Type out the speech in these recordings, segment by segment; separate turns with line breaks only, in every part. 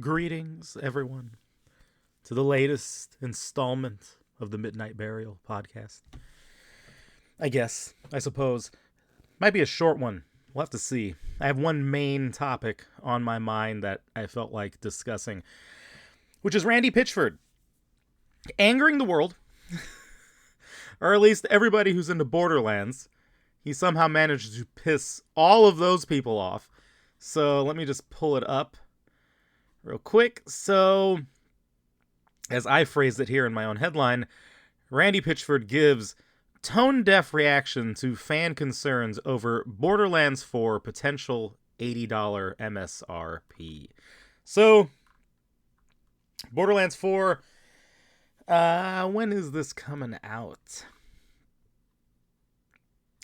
Greetings, everyone, to the latest installment of the Midnight Burial podcast. I suppose. Might be a short one. We'll have to see. I have one main topic on my mind that I felt like discussing, which is Randy Pitchford angering the world, or at least everybody who's into Borderlands. He somehow managed to piss all of those people off. So let me just pull it up real quick. So, as I phrased it here in my own headline, Randy Pitchford gives tone-deaf reaction to fan concerns over Borderlands 4 potential $80 MSRP. So, Borderlands 4, when is this coming out?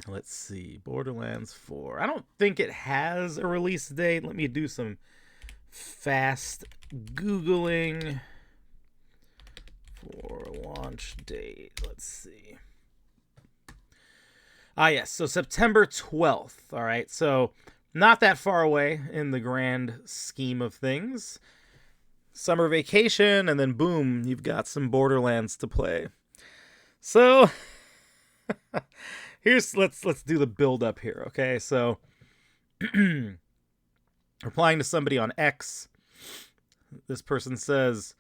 Let's see, Borderlands 4. I don't think it has a release date. Let me do some fast Googling for launch date. Let's see. Yes, so September 12th. All right, so not that far away in the grand scheme of things. Summer vacation, and then boom, you've got some Borderlands to play. So let's do the build up here, okay? So replying to somebody on X, this person says,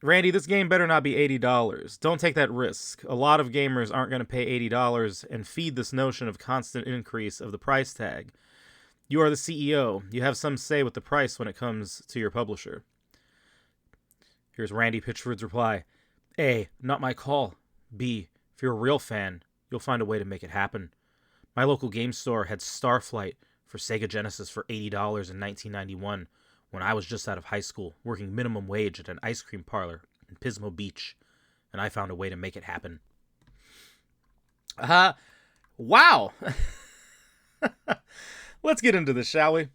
Randy, this game better not be $80. Don't take that risk. A lot of gamers aren't going to pay $80 and feed this notion of constant increase of the price tag. You are the CEO. You have some say with the price when it comes to your publisher. Here's Randy Pitchford's reply. A, not my call. B, if you're a real fan, you'll find a way to make it happen. My local game store had Starflight for Sega Genesis for $80 in 1991 when I was just out of high school, working minimum wage at an ice cream parlor in Pismo Beach, and I found a way to make it happen. Wow. Let's get into this, shall we?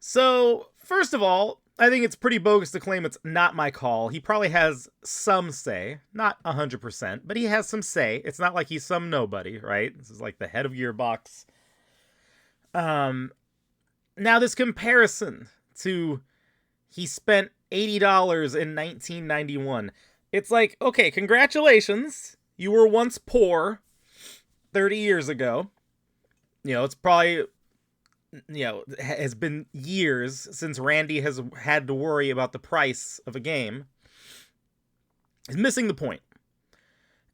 So, first of all, I think it's pretty bogus to claim it's not my call. He probably has some say, not 100%, but he has some say. It's not like he's some nobody, right? This is like the head of Gearbox. Now this comparison to he spent $80 in 1991. It's like, okay, congratulations. You were once poor 30 years ago. It's probably, has been years since Randy has had to worry about the price of a game. He's missing the point.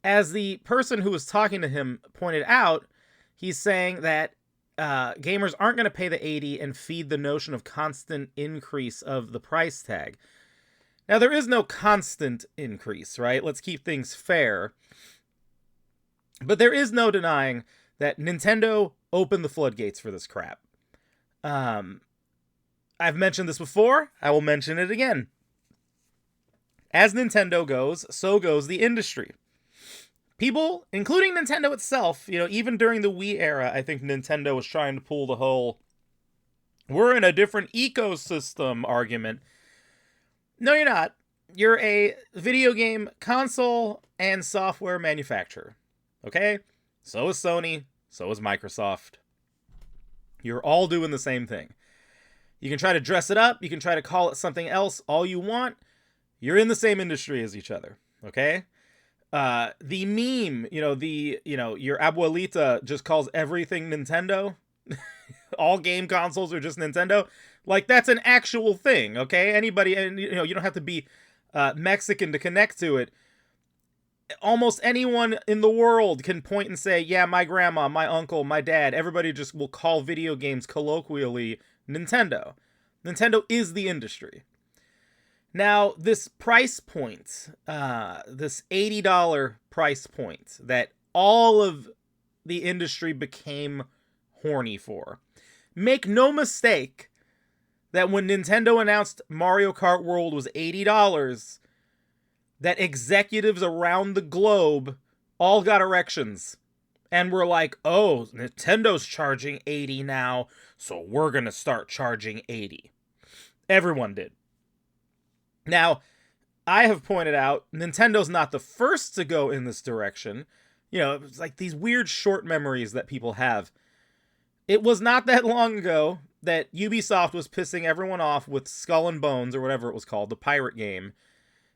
As the person who was talking to him pointed out, he's saying that gamers aren't going to pay the $80 and feed the notion of constant increase of the price tag. Now, there is no constant increase, right? Let's keep things fair. But there is no denying that Nintendo opened the floodgates for this crap. I've mentioned this before. I will mention it again. As Nintendo goes, so goes the industry. People, including Nintendo itself, even during the Wii era, I think Nintendo was trying to pull the whole, we're in a different ecosystem argument. No, you're not. You're a video game console and software manufacturer. Okay? So is Sony. So is Microsoft. You're all doing the same thing. You can try to dress it up. You can try to call it something else all you want. You're in the same industry as each other. Okay? The meme, your abuelita just calls everything Nintendo. All game consoles are just Nintendo. Like, that's an actual thing, okay? Anybody, and you don't have to be Mexican to connect to it. Almost anyone in the world can point and say, yeah, my grandma, my uncle, my dad, everybody just will call video games colloquially Nintendo. Nintendo is the industry. Now, this price point, this $80 price point that all of the industry became horny for. Make no mistake that when Nintendo announced Mario Kart World was $80, that executives around the globe all got erections and were like, oh, Nintendo's charging $80 now, so we're going to start charging $80. Everyone did. Now, I have pointed out, Nintendo's not the first to go in this direction. It's like these weird short memories that people have. It was not that long ago that Ubisoft was pissing everyone off with Skull and Bones, or whatever it was called, the pirate game.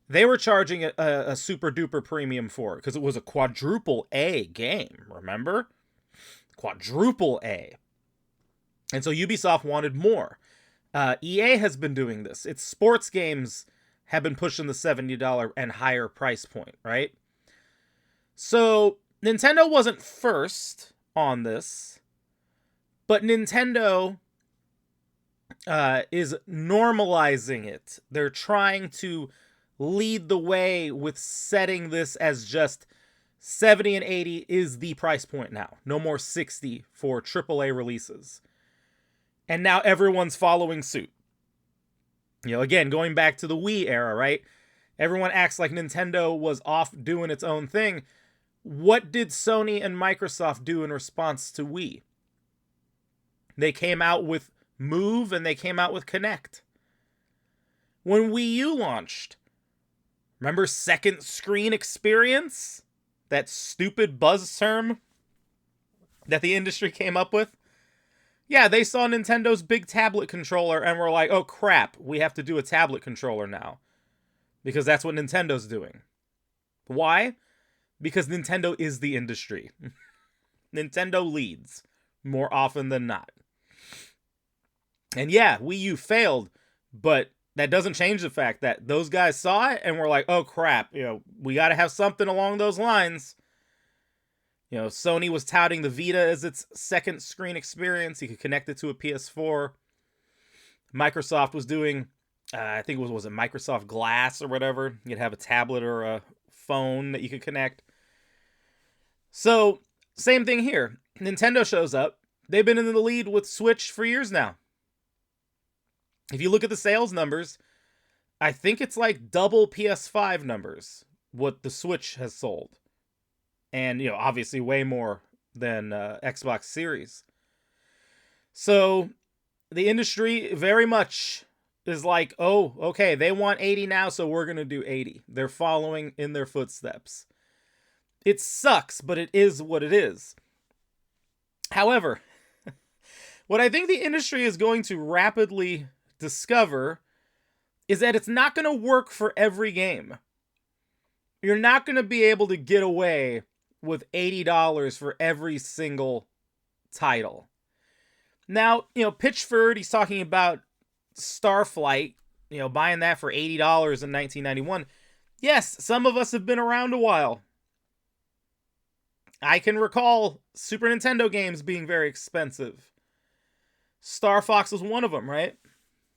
They were charging a super duper premium for it because it was a quadruple A game, remember? Quadruple A. And so Ubisoft wanted more. EA has been doing this. Its sports games have been pushing the $70 and higher price point, right? So Nintendo wasn't first on this, but Nintendo is normalizing it. They're trying to lead the way with setting this as just 70 and 80 is the price point now. No more 60 for AAA releases. And now everyone's following suit. Again, going back to the Wii era, right? Everyone acts like Nintendo was off doing its own thing. What did Sony and Microsoft do in response to Wii? They came out with Move and they came out with Kinect. When Wii U launched, remember second screen experience? That stupid buzz term that the industry came up with? Yeah, they saw Nintendo's big tablet controller and were like, oh crap, we have to do a tablet controller now. Because that's what Nintendo's doing. Why? Because Nintendo is the industry. Nintendo leads more often than not. And yeah, Wii U failed, but that doesn't change the fact that those guys saw it and were like, oh crap, we got to have something along those lines. Sony was touting the Vita as its second screen experience. You could connect it to a PS4. Microsoft was doing, I think was it Microsoft Glass or whatever? You'd have a tablet or a phone that you could connect. So, same thing here. Nintendo shows up. They've been in the lead with Switch for years now. If you look at the sales numbers, I think it's like double PS5 numbers, what the Switch has sold. And, obviously way more than Xbox Series. So, the industry very much is like, oh, okay, they want 80 now, so we're going to do 80. They're following in their footsteps. It sucks, but it is what it is. However, what I think the industry is going to rapidly discover is that it's not going to work for every game. You're not going to be able to get away with $80 for every single title. Now, Pitchford, he's talking about Starflight, buying that for $80 in 1991. Yes, some of us have been around a while. I can recall Super Nintendo games being very expensive. Star Fox was one of them, right?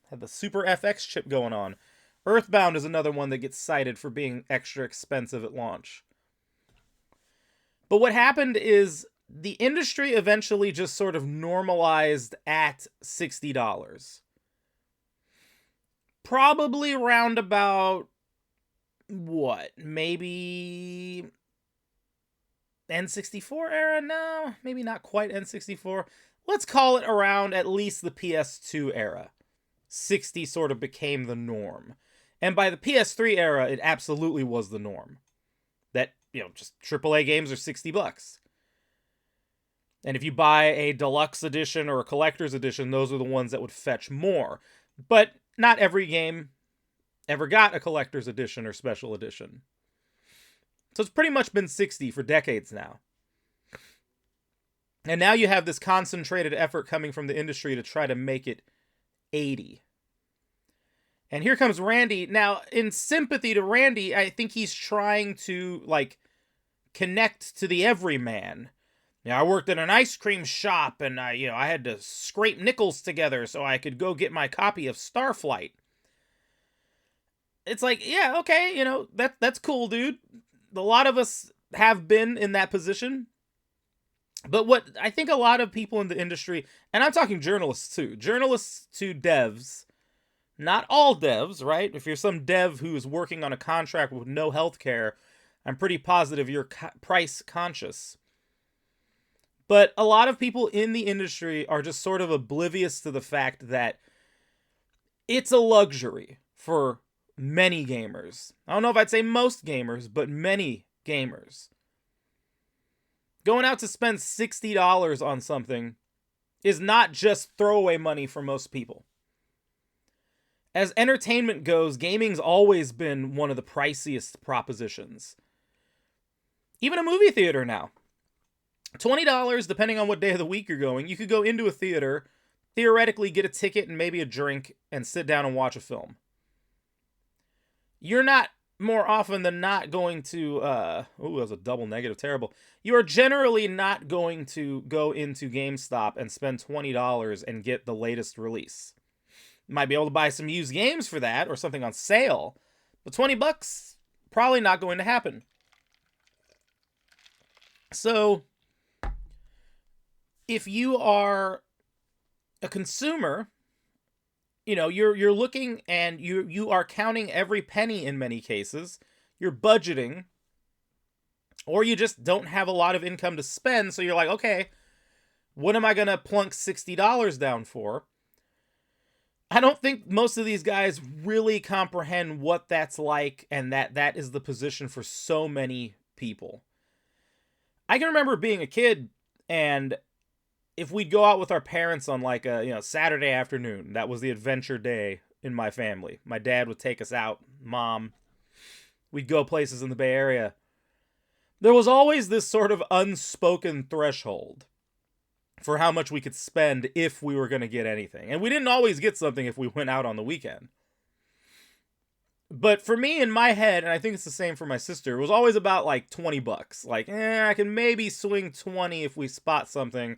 Had the Super FX chip going on. Earthbound is another one that gets cited for being extra expensive at launch. But what happened is the industry eventually just sort of normalized at $60. Probably around about, maybe N64 era? No, maybe not quite N64. Let's call it around at least the PS2 era. 60 sort of became the norm. And by the PS3 era, it absolutely was the norm. That, just AAA games are $60. And if you buy a deluxe edition or a collector's edition, those are the ones that would fetch more. But not every game ever got a collector's edition or special edition. So it's pretty much been 60 for decades now. And now you have this concentrated effort coming from the industry to try to make it 80. And here comes Randy. Now, in sympathy to Randy, I think he's trying to, connect to the everyman. I worked at an ice cream shop, and I had to scrape nickels together so I could go get my copy of Starflight. It's like, yeah, okay, that's cool, dude. A lot of us have been in that position. But what I think a lot of people in the industry, and I'm talking journalists too devs, not all devs, right? If you're some dev who is working on a contract with no health care, I'm pretty positive you're price conscious. But a lot of people in the industry are just sort of oblivious to the fact that it's a luxury for many gamers. I don't know if I'd say most gamers, but many gamers. Going out to spend $60 on something is not just throwaway money for most people. As entertainment goes, gaming's always been one of the priciest propositions. Even a movie theater now. $20, depending on what day of the week you're going, you could go into a theater, theoretically get a ticket and maybe a drink, and sit down and watch a film. You're not, more often than not, going to, that was a double negative, terrible. You are generally not going to go into GameStop and spend $20 and get the latest release. You might be able to buy some used games for that, or something on sale, but $20, probably not going to happen. So, if you are a consumer, you know, you're looking and you are counting every penny in many cases. You're budgeting, or you just don't have a lot of income to spend, so you're like, okay, what am I going to plunk $60 down for? I don't think most of these guys really comprehend what that's like, and that is the position for so many people. I can remember being a kid, and if we'd go out with our parents on like a Saturday afternoon, that was the adventure day in my family. My dad would take us out, mom. We'd go places in the Bay Area. There was always this sort of unspoken threshold for how much we could spend if we were going to get anything. And we didn't always get something if we went out on the weekend. But for me, in my head, and I think it's the same for my sister, it was always about like $20. Like, I can maybe swing 20 if we spot something.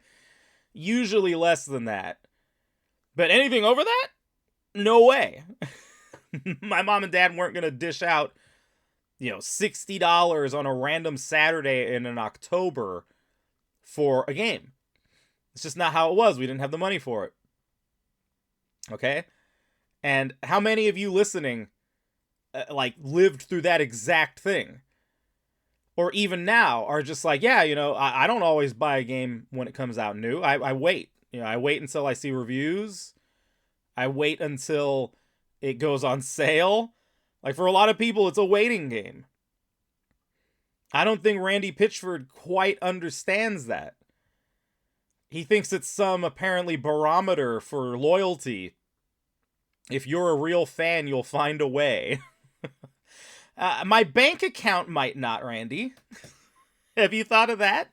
Usually less than that. But anything over that? No way. My mom and dad weren't going to dish out, $60 on a random Saturday in October for a game. It's just not how it was. We didn't have the money for it. Okay? And how many of you listening, lived through that exact thing? Or even now are just like, yeah, I don't always buy a game when it comes out new. I wait. I wait until I see reviews. I wait until it goes on sale. Like, for a lot of people, it's a waiting game. I don't think Randy Pitchford quite understands that. He thinks it's some apparently barometer for loyalty. If you're a real fan, you'll find a way. My bank account might not, Randy. Have you thought of that?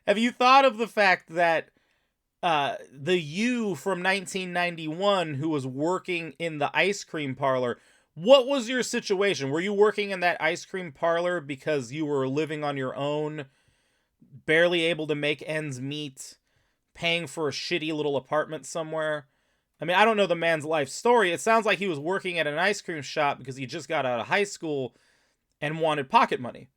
Have you thought of the fact that the you from 1991 who was working in the ice cream parlor, what was your situation? Were you working in that ice cream parlor because you were living on your own, barely able to make ends meet, paying for a shitty little apartment somewhere? I mean, I don't know the man's life story. It sounds like he was working at an ice cream shop because he just got out of high school and wanted pocket money.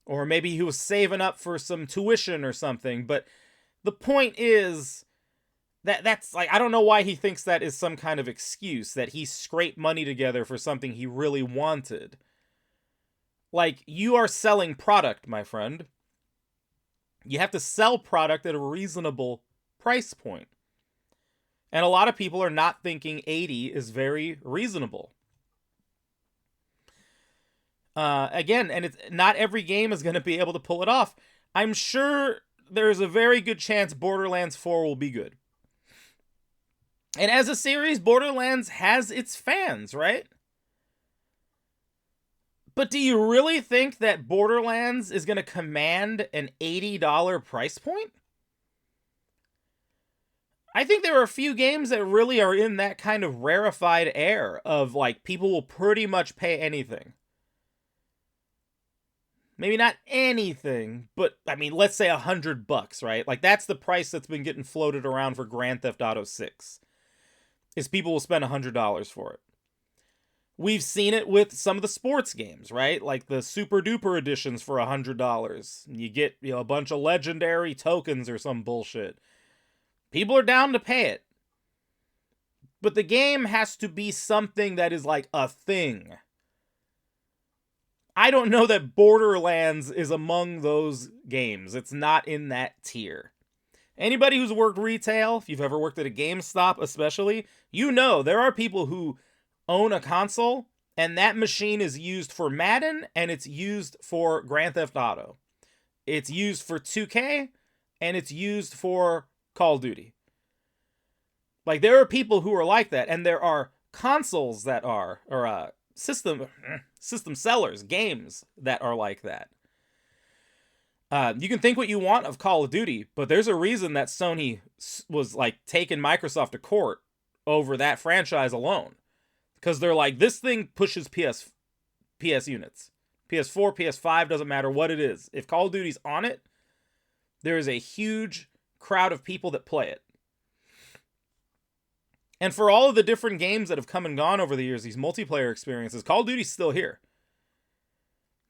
Or maybe he was saving up for some tuition or something. But the point is that's like, I don't know why he thinks that is some kind of excuse, that he scraped money together for something he really wanted. Like, you are selling product, my friend. You have to sell product at a reasonable price point. And a lot of people are not thinking 80 is very reasonable. Again, and it's not every game is going to be able to pull it off. I'm sure there's a very good chance Borderlands 4 will be good. And as a series, Borderlands has its fans, right? But do you really think that Borderlands is going to command an $80 price point? I think there are a few games that really are in that kind of rarefied air of, like, people will pretty much pay anything. Maybe not anything, but, I mean, let's say $100, right? Like, that's the price that's been getting floated around for Grand Theft Auto 6. Is people will spend $100 for it. We've seen it with some of the sports games, right? Like the Super Duper editions for $100. You get, a bunch of legendary tokens or some bullshit. People are down to pay it. But the game has to be something that is like a thing. I don't know that Borderlands is among those games. It's not in that tier. Anybody who's worked retail, if you've ever worked at a GameStop especially, there are people who own a console and that machine is used for Madden and it's used for Grand Theft Auto. It's used for 2K and it's used for Call of Duty. Like, there are people who are like that, and there are consoles that are, or system sellers, games that are like that. You can think what you want of Call of Duty, but there's a reason that Sony was like taking Microsoft to court over that franchise alone. Because they're like, this thing pushes PS units. PS4, PS5, doesn't matter what it is. If Call of Duty's on it, there is a huge crowd of people that play it. And for all of the different games that have come and gone over the years, these multiplayer experiences, Call of Duty's still here.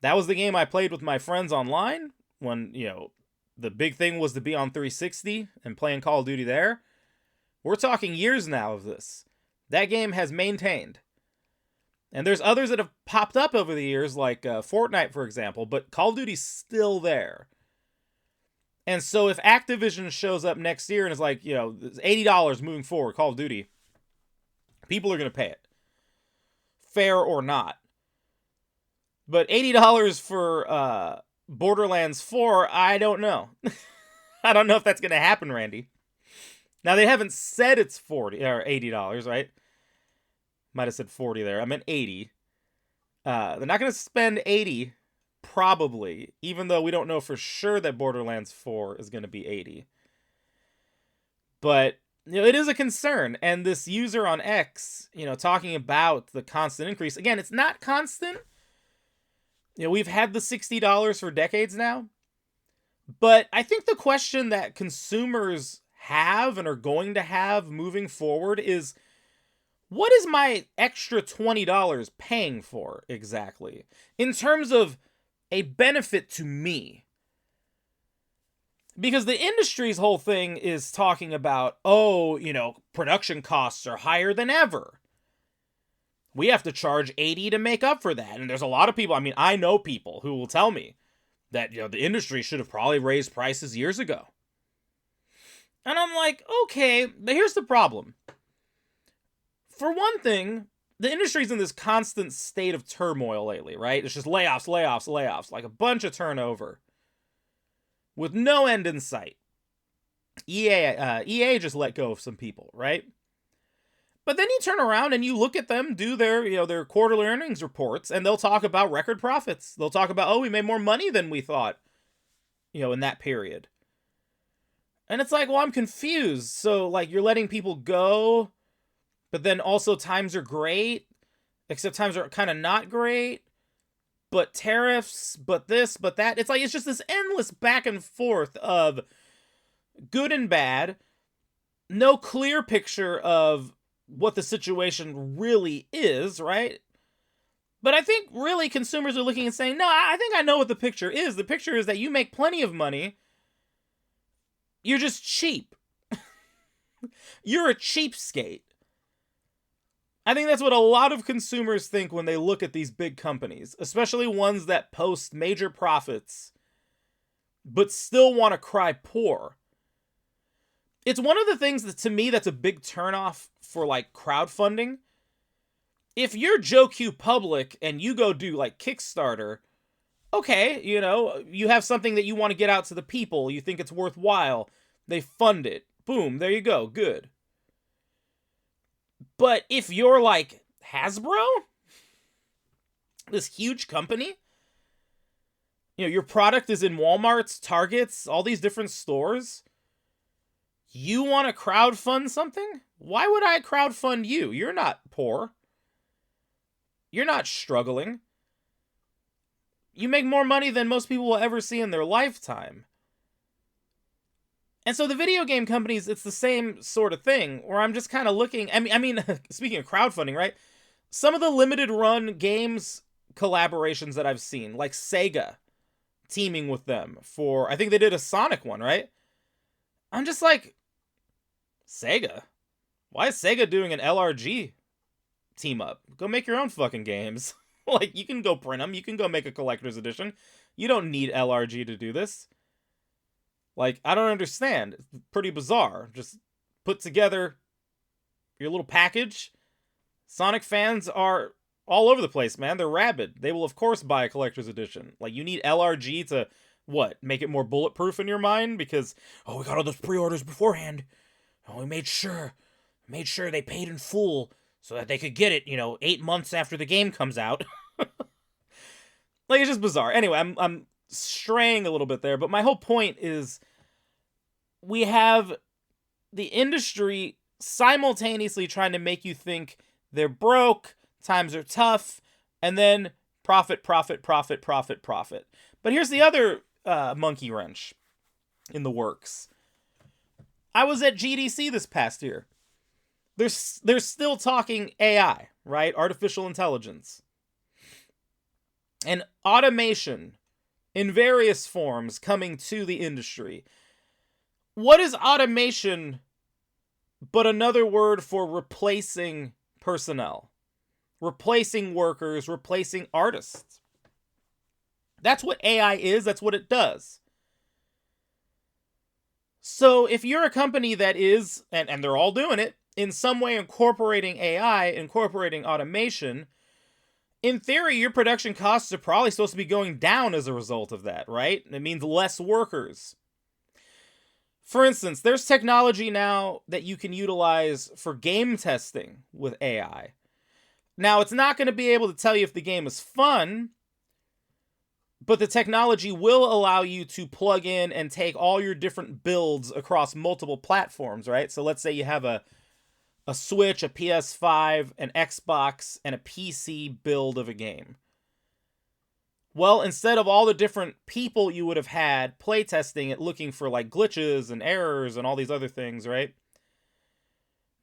That was the game I played with my friends online when, you know, the big thing was to be on 360 and playing Call of Duty there. We're talking years now of this. That game has maintained. And there's others that have popped up over the years, like Fortnite, for example, but Call of Duty's still there. And so if Activision shows up next year and is like, you know, $80 moving forward, Call of Duty, people are going to pay it. Fair or not. But $80 for Borderlands 4, I don't know. I don't know if that's going to happen, Randy. Now, they haven't said it's $40 or $80, right? Might have said 40 there. I meant 80. They're not going to spend 80, probably, even though we don't know for sure that Borderlands 4 is going to be 80. But, you know, it is a concern. And this user on X, you know, talking about the constant increase. Again, it's not constant. You know, we've had the $60 for decades now. But I think the question that consumers have and are going to have moving forward is, what is my extra $20 paying for exactly? In terms of a benefit to me. Because the industry's whole thing is talking about, oh, you know, production costs are higher than ever. We have to charge $80 to make up for that. And there's a lot of people, I mean, I know people who will tell me that, you know, the industry should have probably raised prices years ago. And I'm like, okay, but here's the problem. For one thing, the industry's in this constant state of turmoil lately, right? It's just layoffs, like a bunch of turnover with no end in sight. EA just let go of some people, right? But then you turn around and you look at them do their, you know, their quarterly earnings reports, and they'll talk about record profits. They'll talk about, oh, we made more money than we thought, you know, in that period. And it's like, well, I'm confused. So, like, you're letting people go, but then also times are great, except times are kind of not great. But tariffs, but this, but that. It's like, it's just this endless back and forth of good and bad. No clear picture of what the situation really is, right? But I think really consumers are looking and saying, no, I think I know what the picture is. The picture is that you make plenty of money. You're just cheap. You're a cheapskate. I think that's what a lot of consumers think when they look at these big companies, especially ones that post major profits, but still want to cry poor. It's one of the things that, to me, that's a big turnoff for, like, crowdfunding. If you're Joe Q Public and you go do, like, Kickstarter, okay, you know, you have something that you want to get out to the people, you think it's worthwhile, they fund it. Boom, there you go, good. But if you're like Hasbro, this huge company, you know, your product is in Walmart's, Target's, all these different stores, you want to crowdfund something? Why would I crowdfund you? You're not poor. You're not struggling. You make more money than most people will ever see in their lifetime. And so the video game companies, it's the same sort of thing, where I'm just kind of looking, I mean, speaking of crowdfunding, right? Some of the limited run games collaborations that I've seen, like Sega teaming with them for, I think they did a Sonic one, right? I'm just like, Sega? Why is Sega doing an LRG team up? Go make your own fucking games. Like, you can go print them, you can go make a collector's edition. You don't need LRG to do this. Like, I don't understand. It's pretty bizarre. Just put together your little package. Sonic fans are all over the place, man. They're rabid. They will, of course, buy a collector's edition. Like, you need LRG to What, make it more bulletproof in your mind? Because, oh, we got all those pre-orders beforehand. Oh, we made sure they paid in full so that they could get it, 8 months after the game comes out. Like, it's just bizarre. Anyway, I'm straying a little bit there, but my whole point is we have the industry simultaneously trying to make you think they're broke, times are tough, and then profit, profit, profit, profit, profit. But here's the other monkey wrench in the works. I was at GDC this past year. They're still talking AI, right? Artificial intelligence. And automation in various forms coming to the industry. What is automation but another word for replacing personnel? Replacing workers, replacing artists. That's what AI is, that's what it does. So if you're a company that is, and they're all doing it, in some way incorporating AI, incorporating automation, in theory, your production costs are probably supposed to be going down as a result of that, right? It means less workers. For instance, there's technology now that you can utilize for game testing with AI. Now, it's not going to be able to tell you if the game is fun, but the technology will allow you to plug in and take all your different builds across multiple platforms, right? So let's say you have a Switch, a PS5, an Xbox, and a PC build of a game. Well, instead of all the different people you would have had playtesting it, looking for like glitches and errors and all these other things, right?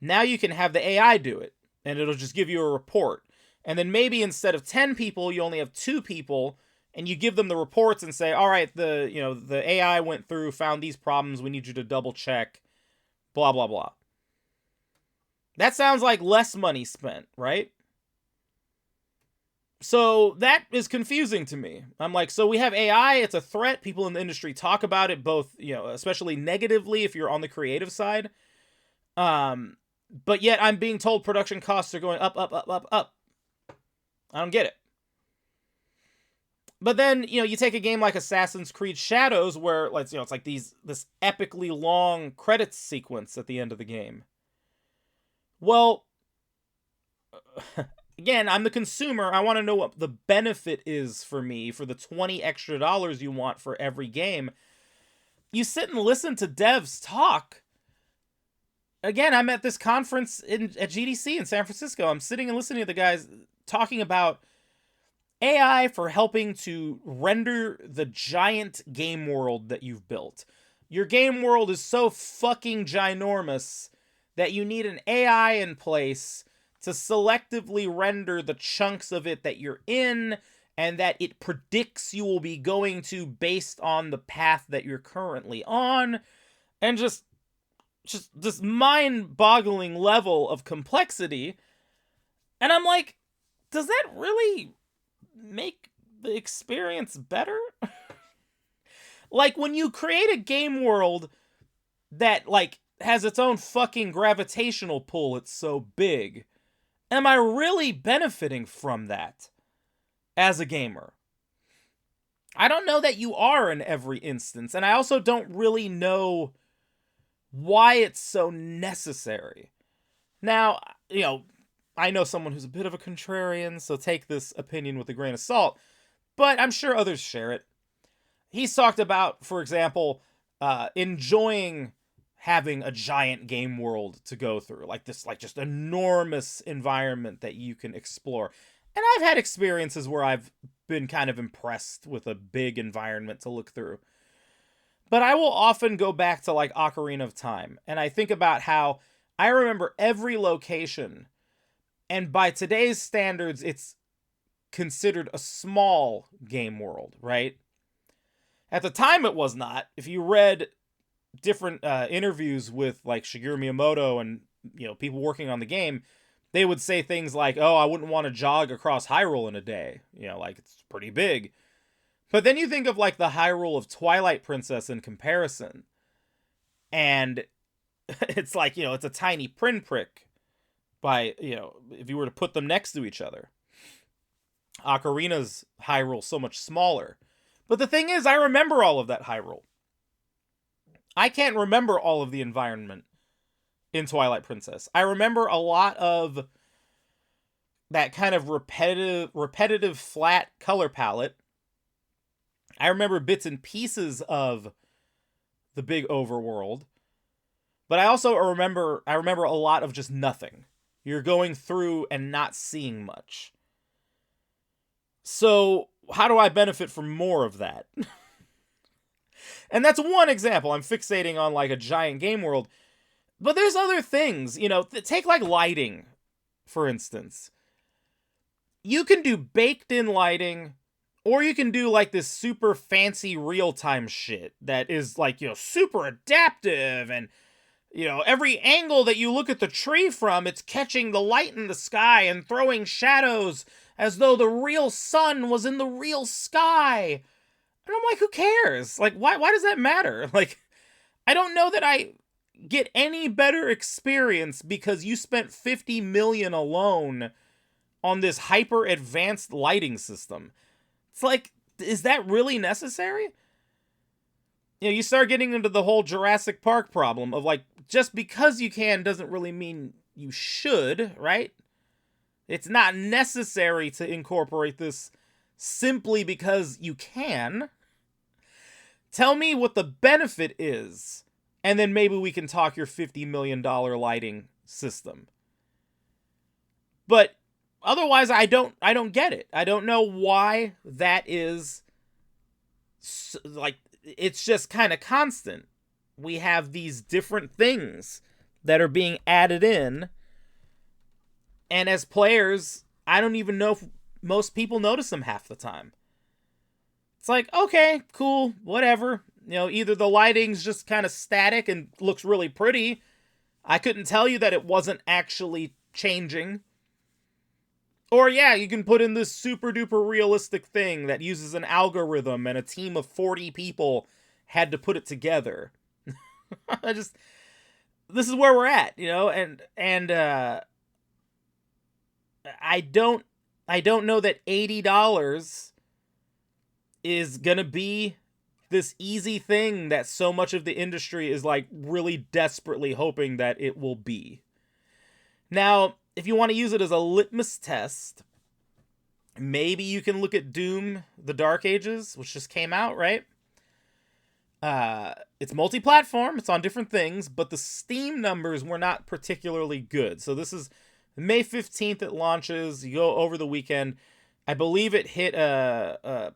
Now you can have the AI do it, and it'll just give you a report. And then maybe instead of 10 people, you only have 2 people, and you give them the reports and say, all right, the AI went through, found these problems, we need you to double check, blah, blah, blah. That sounds like less money spent, right? So that is confusing to me. I'm like, so we have AI, it's a threat. People in the industry talk about it, both, especially negatively if you're on the creative side. But yet I'm being told production costs are going up, up, up, up, up. I don't get it. But then, you take a game like Assassin's Creed Shadows where, it's like this epically long credits sequence at the end of the game. Well, again, I'm the consumer. I want to know what the benefit is for me for the $20 extra you want for every game. You sit and listen to devs talk. Again, I'm at this conference at GDC in San Francisco. I'm sitting and listening to the guys talking about AI for helping to render the giant game world that you've built. Your game world is so fucking ginormous that you need an AI in place to selectively render the chunks of it that you're in, and that it predicts you will be going to based on the path that you're currently on, and just this mind-boggling level of complexity. And I'm like, does that really make the experience better? Like, when you create a game world that, has its own fucking gravitational pull, it's so big, am I really benefiting from that as a gamer? I don't know that you are in every instance, and I also don't really know why it's so necessary. Now, I know someone who's a bit of a contrarian, so take this opinion with a grain of salt, but I'm sure others share it. He's talked about, for example, enjoying having a giant game world to go through, this just enormous environment that you can explore. And I've had experiences where I've been kind of impressed with a big environment to look through. But I will often go back to Ocarina of Time, and I think about how I remember every location, and by today's standards, it's considered a small game world, right? At the time, it was not. If you read different interviews with Shigeru Miyamoto and people working on the game, they would say things like, oh, I wouldn't want to jog across Hyrule in a day, it's pretty big. But then you think of the Hyrule of Twilight Princess in comparison, and it's it's a tiny pinprick by if you were to put them next to each other. Ocarina's Hyrule so much smaller, But the thing is, I remember all of that Hyrule. I can't remember all of the environment in Twilight Princess. I remember a lot of that kind of repetitive flat color palette. I remember bits and pieces of the big overworld. But I also remember a lot of just nothing. You're going through and not seeing much. So, how do I benefit from more of that? And that's one example. I'm fixating on like a giant game world. But there's other things, you know, take like lighting, for instance. You can do baked in lighting, or you can do like this super fancy real-time shit that is like, you know, super adaptive, and, you know, every angle that you look at the tree from, it's catching the light in the sky and throwing shadows as though the real sun was in the real sky. And I'm like, who cares? Like, why does that matter? Like, I don't know that I get any better experience because you spent $50 million alone on this hyper advanced lighting system. It's like, is that really necessary? You know, you start getting into the whole Jurassic Park problem of like, just because you can doesn't really mean you should, right? It's not necessary to incorporate this simply because you can. Tell me what the benefit is, and then maybe we can talk your $50 million lighting system. But otherwise, I don't get it. I don't know why that is, like, it's just kind of constant. We have these different things that are being added in, and as players, I don't even know if most people notice them half the time. It's like, okay, cool, whatever. You know, either the lighting's just kind of static and looks really pretty. I couldn't tell you that it wasn't actually changing. Or yeah, you can put in this super duper realistic thing that uses an algorithm and a team of 40 people had to put it together. This is where we're at, you know, and I don't know that $80 is gonna be this easy thing that so much of the industry is like really desperately hoping that it will be. Now, if you want to use it as a litmus test, maybe you can look at Doom: The Dark Ages, which just came out, right? It's multi-platform, it's on different things, but the Steam numbers were not particularly good. So this is May 15th it launches, you go over the weekend. I believe it hit a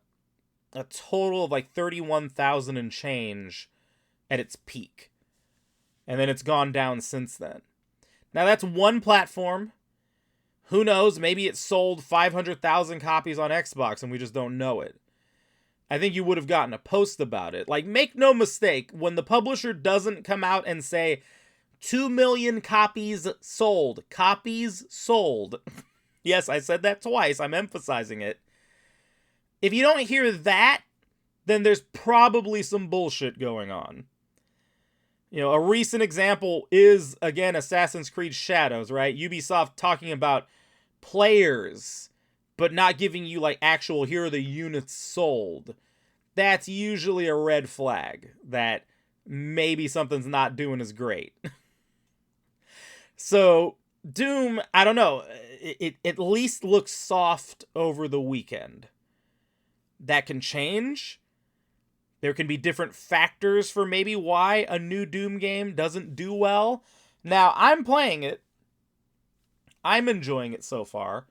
total of like 31,000 and change at its peak. And then it's gone down since then. Now that's one platform. Who knows? Maybe it sold 500,000 copies on Xbox and we just don't know it. I think you would have gotten a post about it. Like, make no mistake, when the publisher doesn't come out and say 2 million copies sold. Copies sold. Yes, I said that twice. I'm emphasizing it. If you don't hear that, then there's probably some bullshit going on. You know, a recent example is, again, Assassin's Creed Shadows, right? Ubisoft talking about players, but not giving you, like, actual, here are the units sold. That's usually a red flag that maybe something's not doing as great. So, Doom, I don't know, it at least looks soft over the weekend. That can change. There can be different factors for maybe why a new Doom game doesn't do well. Now, I'm playing it. I'm enjoying it so far.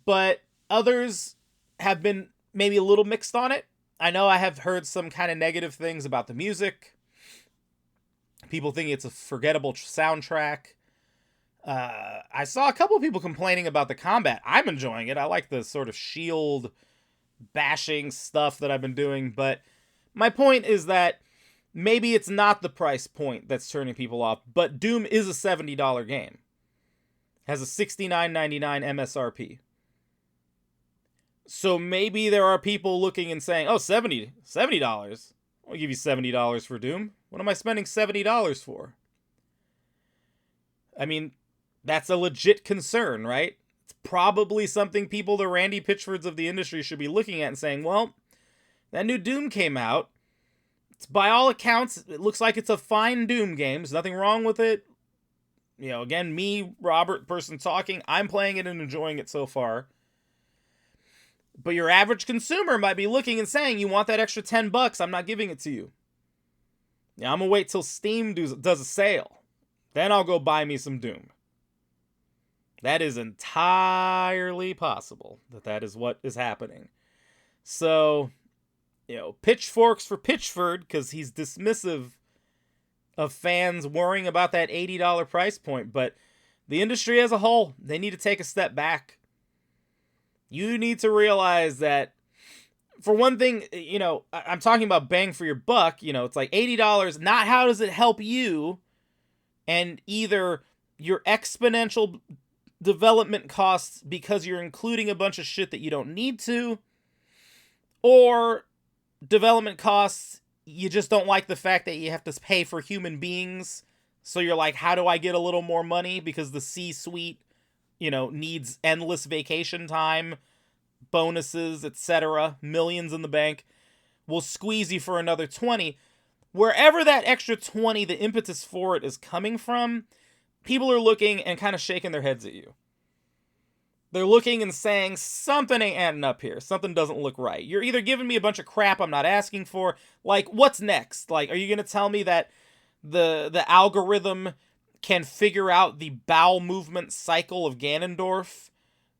But others have been maybe a little mixed on it. I know I have heard some kind of negative things about the music. People think it's a forgettable soundtrack. I saw a couple of people complaining about the combat. I'm enjoying it. I like the sort of shield bashing stuff that I've been doing, but my point is that maybe it's not the price point that's turning people off, but Doom is a $70 game. Has a $69.99 MSRP. So maybe there are people looking and saying, oh, $70. I'll give you $70 for Doom. What am I spending $70 for? I mean, that's a legit concern, right? It's probably something people, the Randy Pitchfords of the industry, should be looking at and saying, well, That new Doom came out. It's, by all accounts, it looks like it's a fine Doom game. There's nothing wrong with it. You know, again, me, Robert, person talking, I'm playing it and enjoying it so far. But your average consumer might be looking and saying, you want that extra $10, I'm not giving it to you. Yeah, I'm going to wait till Steam does a sale. Then I'll go buy me some Doom. That is entirely possible that is what is happening. So, you know, pitchforks for Pitchford, because he's dismissive of fans worrying about that $80 price point. But the industry as a whole, they need to take a step back. You need to realize that, for one thing, you know, I'm talking about bang for your buck. You know, it's like $80, not how does it help you, and either your exponential development costs because you're including a bunch of shit that you don't need to, or development costs, you just don't like the fact that you have to pay for human beings. So you're like, how do I get a little more money? Because the C-suite, you know, needs endless vacation time, bonuses, etc., millions in the bank. We'll squeeze you for another 20. Wherever that extra 20, the impetus for it is coming from, people are looking and kind of shaking their heads at you. They're looking and saying, something ain't adding up here. Something doesn't look right. You're either giving me a bunch of crap I'm not asking for. Like, what's next? Like, are you going to tell me that the algorithm can figure out the bowel movement cycle of Ganondorf?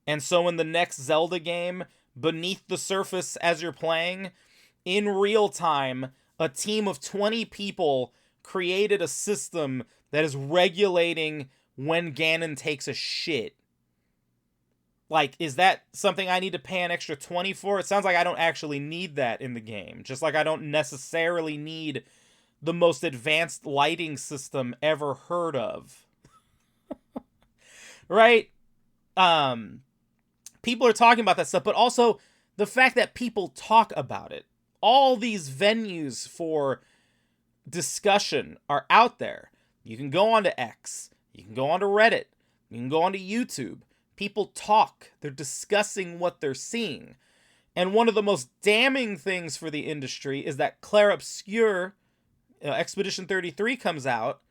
And so in the next Zelda game, beneath the surface as you're playing, in real time, a team of 20 people created a system that is regulating when Ganon takes a shit. Like, is that something I need to pay an extra 20 for? It sounds like I don't actually need that in the game. Just like I don't necessarily need the most advanced lighting system ever heard of. Right? People are talking about that stuff, but also the fact that people talk about it. All these venues for discussion are out there. You can go onto X. You can go onto Reddit. You can go onto YouTube. People talk. They're discussing what they're seeing. And one of the most damning things for the industry is that Clair Obscur, Expedition 33 comes out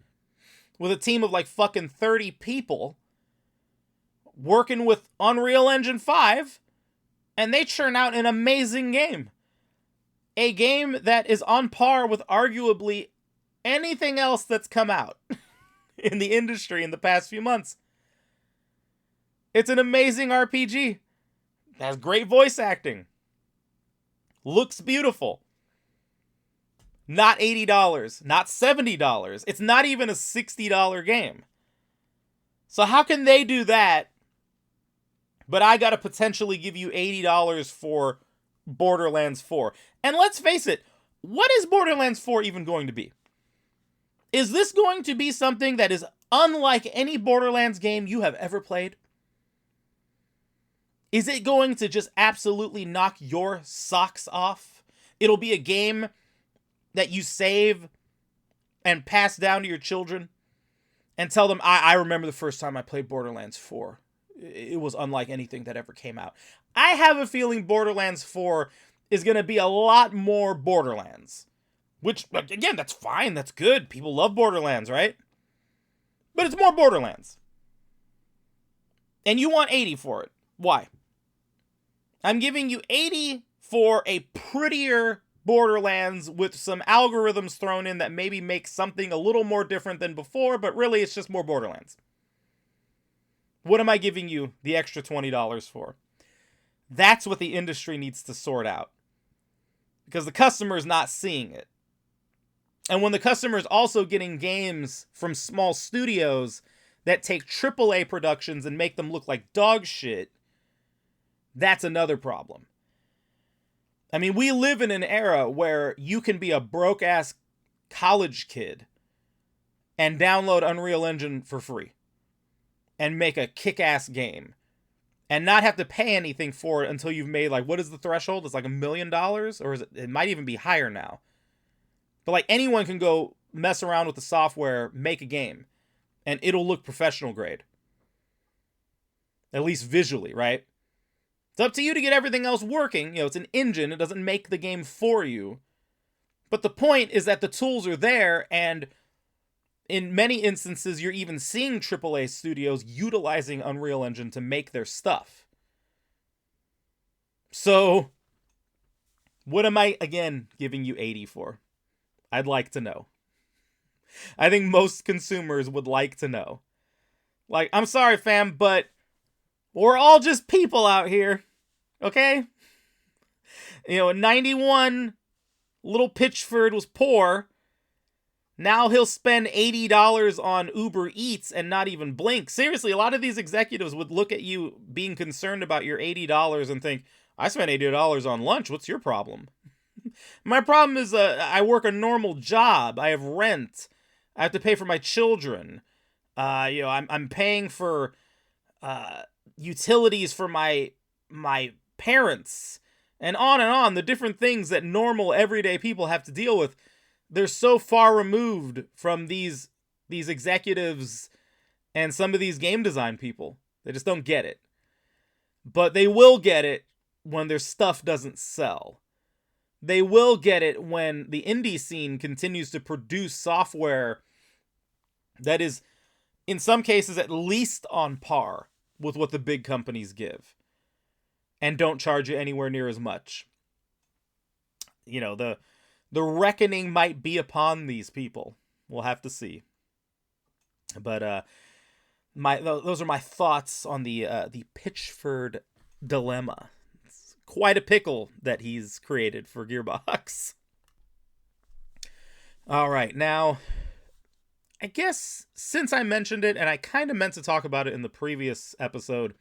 with a team of like fucking 30 people working with Unreal Engine 5, and they churn out an amazing game. A game that is on par with arguably anything else that's come out in the industry in the past few months. It's an amazing RPG. It has great voice acting. Looks beautiful. Not $80, not $70. It's not even a $60 game. So how can they do that, but I gotta potentially give you $80 for Borderlands 4? And let's face it, what is Borderlands 4 even going to be? Is this going to be something that is unlike any Borderlands game you have ever played? Is it going to just absolutely knock your socks off? It'll be a game that you save and pass down to your children and tell them, I remember the first time I played Borderlands 4. It was unlike anything that ever came out. I have a feeling Borderlands 4 is going to be a lot more Borderlands. Which, again, that's fine. That's good. People love Borderlands, right? But it's more Borderlands. And you want 80 for it. Why? I'm giving you 80 for a prettier Borderlands with some algorithms thrown in that maybe make something a little more different than before, but really it's just more Borderlands. What am I giving you the extra $20 for? That's what the industry needs to sort out. Because the customer is not seeing it. And when the customer is also getting games from small studios that take AAA productions and make them look like dog shit, that's another problem. I mean, we live in an era where you can be a broke-ass college kid and download Unreal Engine for free and make a kick-ass game and not have to pay anything for it until you've made, like, what is the threshold? It's like $1 million? Or is it might even be higher now. But, like, anyone can go mess around with the software, make a game, and it'll look professional grade. At least visually, right? It's up to you to get everything else working. You know, it's an engine. It doesn't make the game for you. But the point is that the tools are there, and in many instances, you're even seeing AAA studios utilizing Unreal Engine to make their stuff. So, what am I, again, giving you 80 for? I'd like to know. I think most consumers would like to know. Like, I'm sorry, fam, but we're all just people out here, okay? You know, in 91, little Pitchford was poor. Now he'll spend $80 on Uber Eats and not even blink. Seriously, a lot of these executives would look at you being concerned about your $80 and think, I spent $80 on lunch. What's your problem? My problem is I work a normal job. I have rent. I have to pay for my children. You know, I'm paying for utilities for my parents, and on. The different things that normal everyday people have to deal with. They're so far removed from these executives and some of these game design people. They just don't get it. But they will get it when their stuff doesn't sell. They will get it when the indie scene continues to produce software that is, in some cases, at least on par with what the big companies give, and don't charge you anywhere near as much. You know, the reckoning might be upon these people. We'll have to see. But those are my thoughts on the Pitchford dilemma. It's quite a pickle that he's created for Gearbox. All right, now, I guess since I mentioned it, and I kind of meant to talk about it in the previous episode,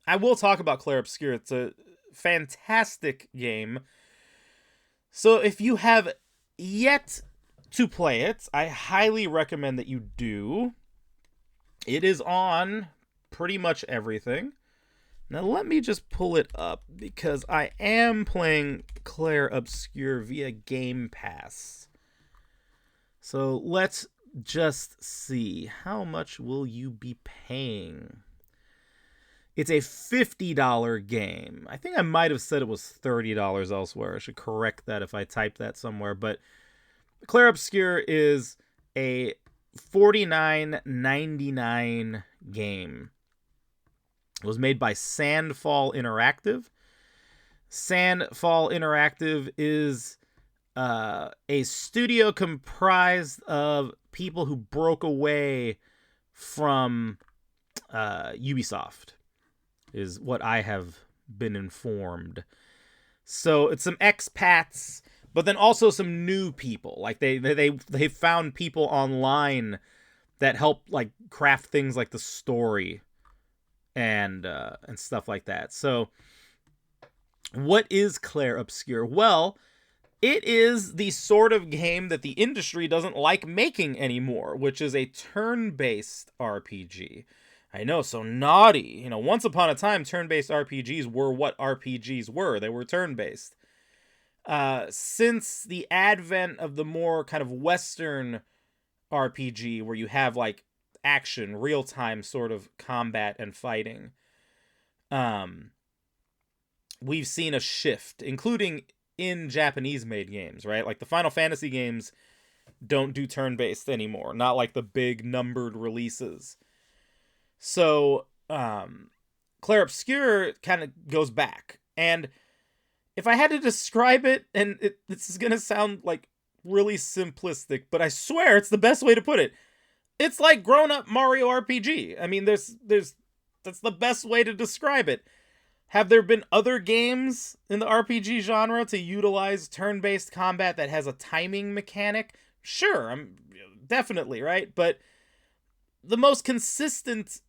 I will talk about Clair Obscur. It's a fantastic game. So if you have yet to play it, I highly recommend that you do. It is on pretty much everything. Now let me just pull it up, because I am playing Clair Obscur via Game Pass. So let's just see. How much will you be paying? It's a $50 game. I think I might have said it was $30 elsewhere. I should correct that if I type that somewhere. But Clair Obscur is a $49.99 game. It was made by Sandfall Interactive. Sandfall Interactive is a studio comprised of people who broke away from Ubisoft, is what I have been informed. So it's some expats, but then also some new people. Like they found people online that help like craft things like the story and stuff like that. So what is Clair Obscur? Well, it is the sort of game that the industry doesn't like making anymore, which is a turn-based RPG. I know, so naughty. You know, once upon a time, turn-based RPGs were what RPGs were. They were turn-based. Since the advent of the more kind of Western RPG, where you have, like, action, real-time sort of combat and fighting, we've seen a shift, including in Japanese-made games, right? Like, the Final Fantasy games don't do turn-based anymore. Not like the big numbered releases. So, Clair Obscur kind of goes back. And if I had to describe it, and this is going to sound like really simplistic, but I swear it's the best way to put it. It's like grown-up Mario RPG. I mean, that's the best way to describe it. Have there been other games in the RPG genre to utilize turn-based combat that has a timing mechanic? Sure, definitely, right? But the most consistent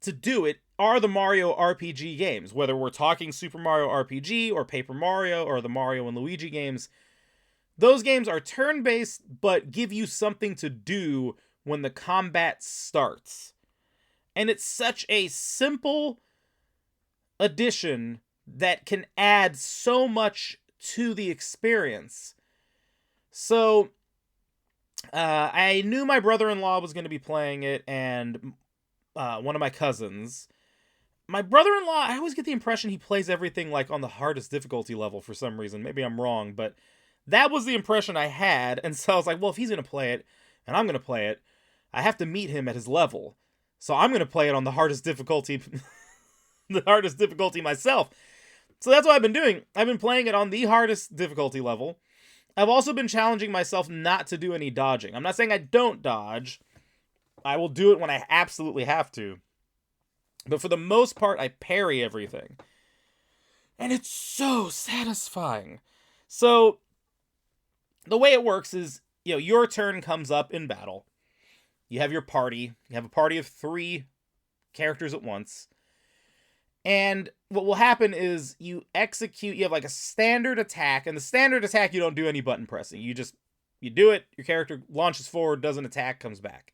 to do it are the Mario RPG games, whether we're talking Super Mario RPG or Paper Mario or the Mario and Luigi games. Those games are turn-based, but give you something to do when the combat starts. And it's such a simple addition that can add so much to the experience. So, I knew my brother-in-law was going to be playing it, and one of my cousins. my brother-in-law, I always get the impression he plays everything like on the hardest difficulty level for some reason. Maybe I'm wrong, but that was the impression I had. And so I was like, well, if he's going to play it and I'm going to play it, I have to meet him at his level. So I'm going to play it on the hardest difficulty, the hardest difficulty myself. So that's what I've been doing. I've been playing it on the hardest difficulty level. I've also been challenging myself not to do any dodging. I'm not saying I don't dodge. I will do it when I absolutely have to. But for the most part, I parry everything. And it's so satisfying. So, the way it works is, your turn comes up in battle. You have your party. You have a party of 3 characters at once. And what will happen is you have like a standard attack. And the standard attack, you don't do any button pressing. You do it, your character launches forward, does an attack, comes back.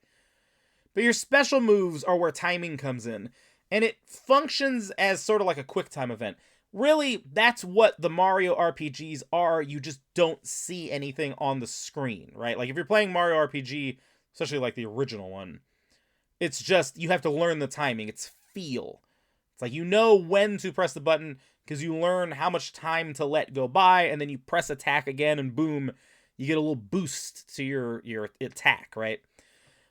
But your special moves are where timing comes in. And it functions as sort of like a quick time event. Really, that's what the Mario RPGs are. You just don't see anything on the screen, right? Like if you're playing Mario RPG, especially like the original one, it's just, you have to learn the timing. It's feel. It's like you know when to press the button because you learn how much time to let go by, and then you press attack again and boom, you get a little boost to your attack, right?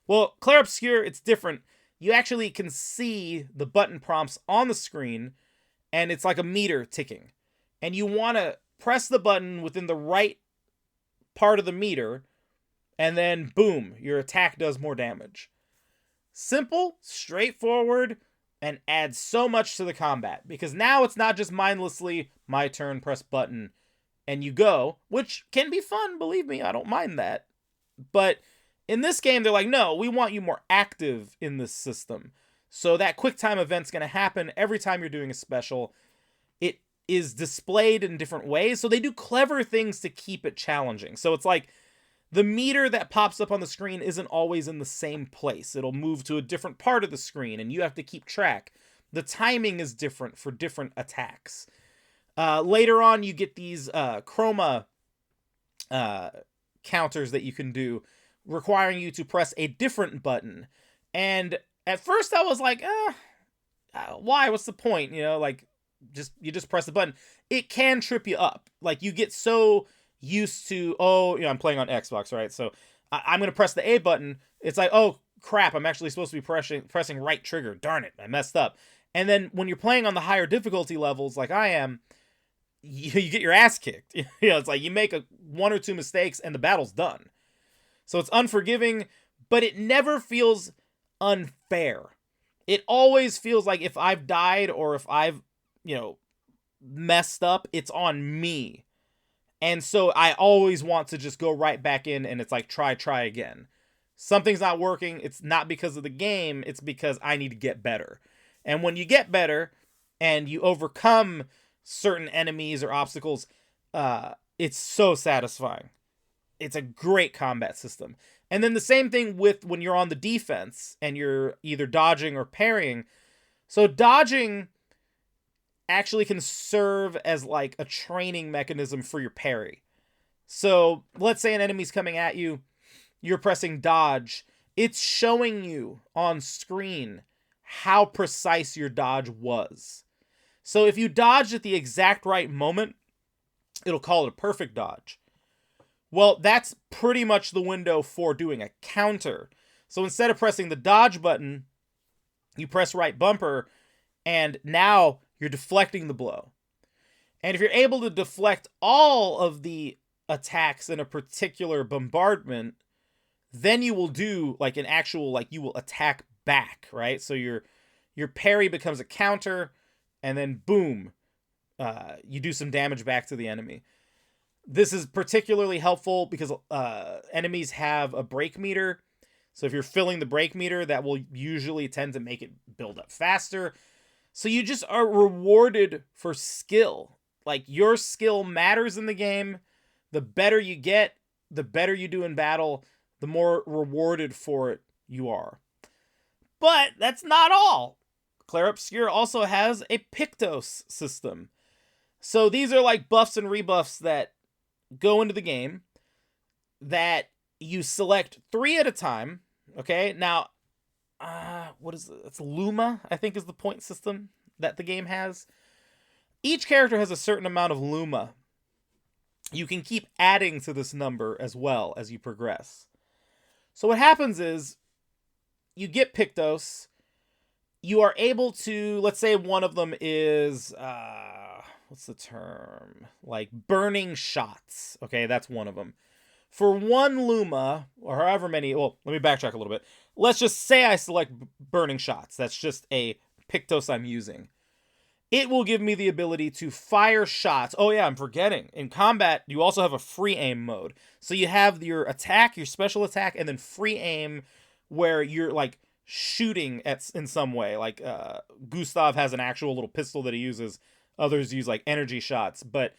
Well, Clair Obscur, it's different. You actually can see the button prompts on the screen, and it's like a meter ticking. And you want to press the button within the right part of the meter, and then boom, your attack does more damage. Simple, straightforward, and adds so much to the combat. Because now it's not just mindlessly, my turn, press button, and you go. Which can be fun, believe me, I don't mind that. But in this game, they're like, no, we want you more active in this system. So that quick time event's going to happen every time you're doing a special. It is displayed in different ways. So they do clever things to keep it challenging. So it's like the meter that pops up on the screen isn't always in the same place. It'll move to a different part of the screen, and you have to keep track. The timing is different for different attacks. Later on, you get these chroma counters that you can do, requiring you to press a different button. And at first I was like, why? What's the point? You just press the button. It can trip you up. Like you get so used to, I'm playing on Xbox, right? So I'm going to press the A button. It's like, oh crap, I'm actually supposed to be pressing right trigger. Darn it, I messed up. And then when you're playing on the higher difficulty levels like I am, you get your ass kicked. It's like you make 1 or 2 mistakes and the battle's done. So it's unforgiving, but it never feels unfair. It always feels like if I've died or if I've, messed up, it's on me. And so I always want to just go right back in and it's like, try again. Something's not working. It's not because of the game. It's because I need to get better. And when you get better and you overcome certain enemies or obstacles, it's so satisfying. It's a great combat system. And then the same thing with when you're on the defense and you're either dodging or parrying. So dodging actually can serve as like a training mechanism for your parry. So let's say an enemy's coming at you, you're pressing dodge. It's showing you on screen how precise your dodge was. So if you dodged at the exact right moment, it'll call it a perfect dodge. Well, that's pretty much the window for doing a counter. So instead of pressing the dodge button, you press right bumper, and now you're deflecting the blow. And if you're able to deflect all of the attacks in a particular bombardment, then you will do like an actual, like you will attack back, right? So your parry becomes a counter, and then boom, you do some damage back to the enemy. This is particularly helpful because enemies have a break meter. So if you're filling the break meter, that will usually tend to make it build up faster. So you just are rewarded for skill. Like your skill matters in the game. The better you get, the better you do in battle, the more rewarded for it you are. But that's not all. Clair Obscur also has a Pictos system. So these are like buffs and rebuffs that go into the game that you select 3 at a time. Okay, now, what is it? It's Luma, I think is the point system that the game has. Each character has a certain amount of Luma. You can keep adding to this number as well as you progress. So what happens is, you get Pictos. You are able to, let's say one of them is, what's the term? Like burning shots. Okay, that's one of them. For 1 Luma, or however many, well, let me backtrack a little bit. Let's just say I select burning shots. That's just a Pictos I'm using. It will give me the ability to fire shots. Oh yeah, I'm forgetting. In combat, you also have a free aim mode. So you have your attack, your special attack, and then free aim, where you're like shooting in some way. Like Gustav has an actual little pistol that he uses. Others use like energy shots. But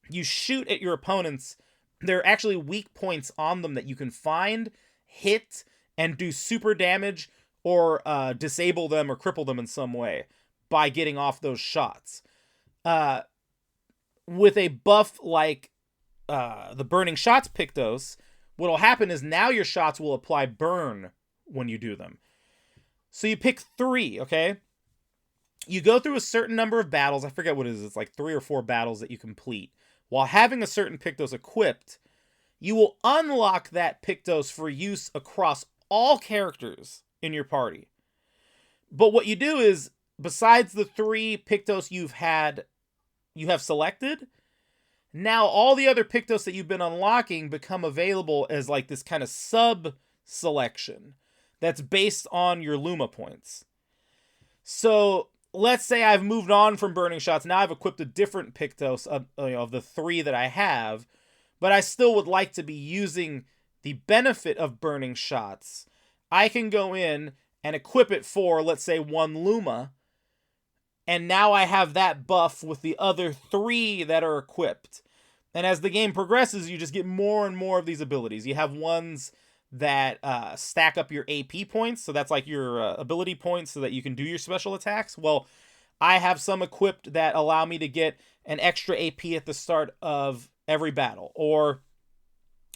you shoot at your opponents. There are actually weak points on them that you can find, hit, and do super damage, or disable them or cripple them in some way by getting off those shots. With a buff like the Burning Shots Pictos, what'll happen is now your shots will apply burn when you do them. So you pick 3, okay? You go through a certain number of battles. I forget what it is. It's like 3 or 4 battles that you complete. While having a certain Pictos equipped, you will unlock that Pictos for use across all characters in your party. But what you do is, besides the 3 Pictos you have selected, now all the other Pictos that you've been unlocking become available as like this kind of sub-selection that's based on your Luma points. So let's say I've moved on from Burning Shots. Now I've equipped a different Pictos of the 3 that I have, but I still would like to be using the benefit of Burning Shots. I can go in and equip it for, let's say, 1 Luma, and now I have that buff with the other 3 that are equipped. And as the game progresses, you just get more and more of these abilities. You have ones that stack up your AP points, so that's like your ability points so that you can do your special attacks. Well, I have some equipped that allow me to get an extra AP at the start of every battle. Or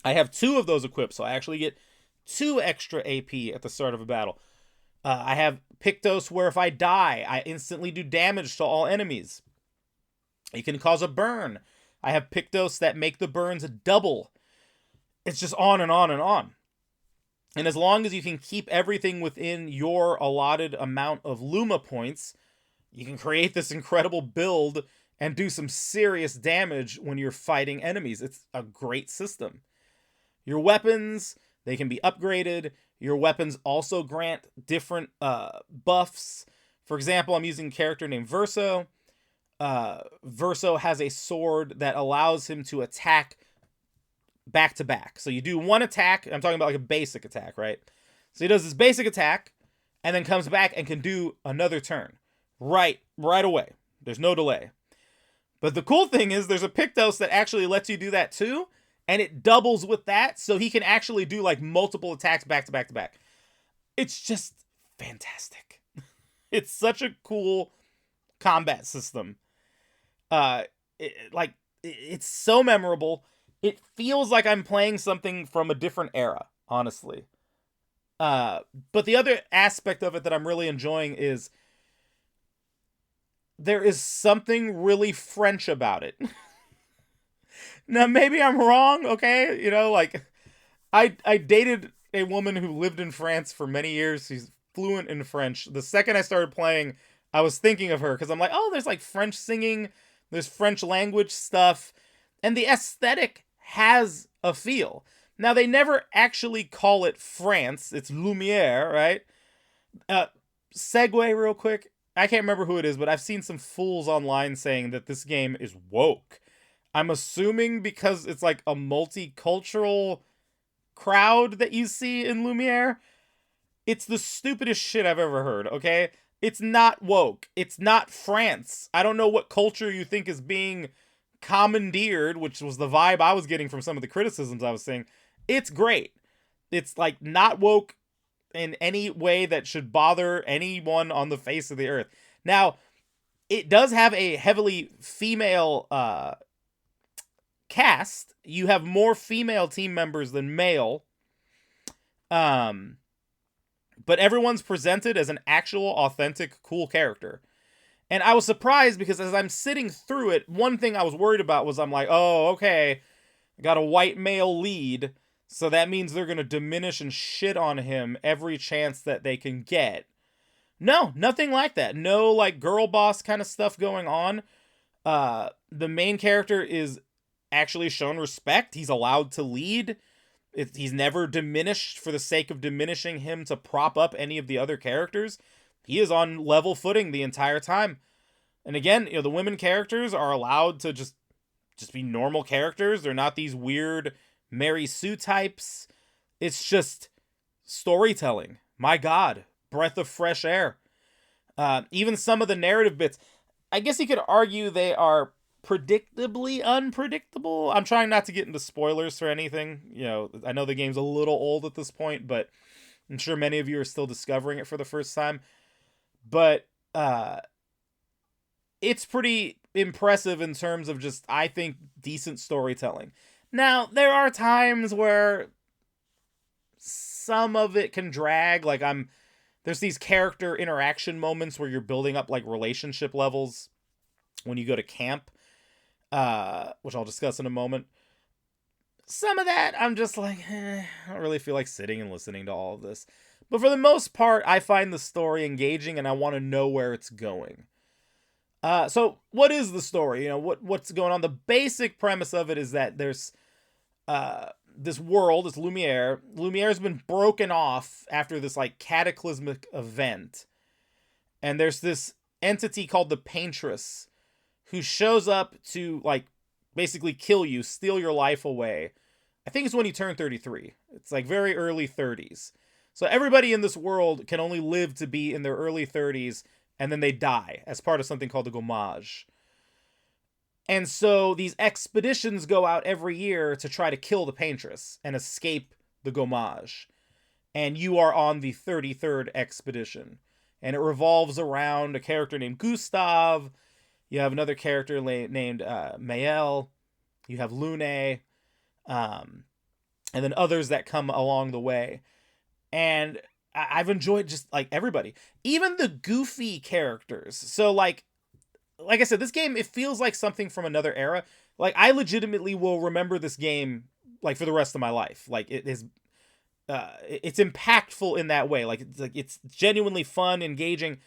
I have 2 of those equipped, so I actually get 2 extra AP at the start of a battle. I have Pictos where if I die, I instantly do damage to all enemies. You can cause a burn. I have Pictos that make the burns double. It's just on and on and on. And as long as you can keep everything within your allotted amount of Luma points, you can create this incredible build and do some serious damage when you're fighting enemies. It's a great system. Your weapons, they can be upgraded. Your weapons also grant different buffs. For example, I'm using a character named Verso. Verso has a sword that allows him to attack back to back. So you do one attack. I'm talking about like a basic attack, right? So he does this basic attack and then comes back and can do another turn right away. There's no delay. But the cool thing is there's a Pictos that actually lets you do that too, and it doubles with that, so he can actually do like multiple attacks back to back to back. It's just fantastic. It's such a cool combat system. It's so memorable. It feels like I'm playing something from a different era, honestly. But the other aspect of it that I'm really enjoying is there is something really French about it. Now, maybe I'm wrong, okay? You know, like, I dated a woman who lived in France for many years. She's fluent in French. The second I started playing, I was thinking of her, because I'm like, oh, there's, like, French singing, there's French language stuff, and the aesthetic has a feel. Now, they never actually call it France. It's Lumiere, right? Segue real quick. I can't remember who it is, but I've seen some fools online saying that this game is woke. I'm assuming because it's like a multicultural crowd that you see in Lumiere. It's the stupidest shit I've ever heard, okay? It's not woke. It's not France. I don't know what culture you think is being commandeered, which was the vibe I was getting from some of the criticisms I was saying. It's great. It's like not woke in any way that should bother anyone on the face of the earth. Now, it does have a heavily female cast. You have more female team members than male. But everyone's presented as an actual, authentic, cool character. And I was surprised because as I'm sitting through it, one thing I was worried about was I'm like, oh, okay, I got a white male lead, so that means they're going to diminish and shit on him every chance that they can get. No, nothing like that. No, like, girl boss kind of stuff going on. The main character is actually shown respect. He's allowed to lead. He's never diminished for the sake of diminishing him to prop up any of the other characters. He is on level footing the entire time. And again, the women characters are allowed to just be normal characters. They're not these weird Mary Sue types. It's just storytelling. My God, breath of fresh air. Even some of the narrative bits, I guess you could argue they are predictably unpredictable. I'm trying not to get into spoilers for anything. I know the game's a little old at this point, but I'm sure many of you are still discovering it for the first time. But it's pretty impressive in terms of just, I think, decent storytelling. Now, there are times where some of it can drag. Like, there's these character interaction moments where you're building up, like, relationship levels when you go to camp, which I'll discuss in a moment. Some of that, I'm just like, I don't really feel like sitting and listening to all of this. But for the most part, I find the story engaging, and I want to know where it's going. So, what is the story? What's going on? The basic premise of it is that there's this world, this Lumiere. Lumiere's been broken off after this, like, cataclysmic event. And there's this entity called the Paintress who shows up to, like, basically kill you, steal your life away. I think it's when you turn 33. It's, like, very early 30s. So everybody in this world can only live to be in their early 30s, and then they die as part of something called the Gommage. And so these expeditions go out every year to try to kill the Paintress and escape the Gommage. And you are on the 33rd expedition. And it revolves around a character named Gustav. You have another character named Mael. You have Lune. And then others that come along the way. And I've enjoyed just, like, everybody. Even the goofy characters. So, like I said, this game, it feels like something from another era. Like, I legitimately will remember this game, like, for the rest of my life. Like, it is, it's impactful in that way. Like, it's genuinely fun, engaging.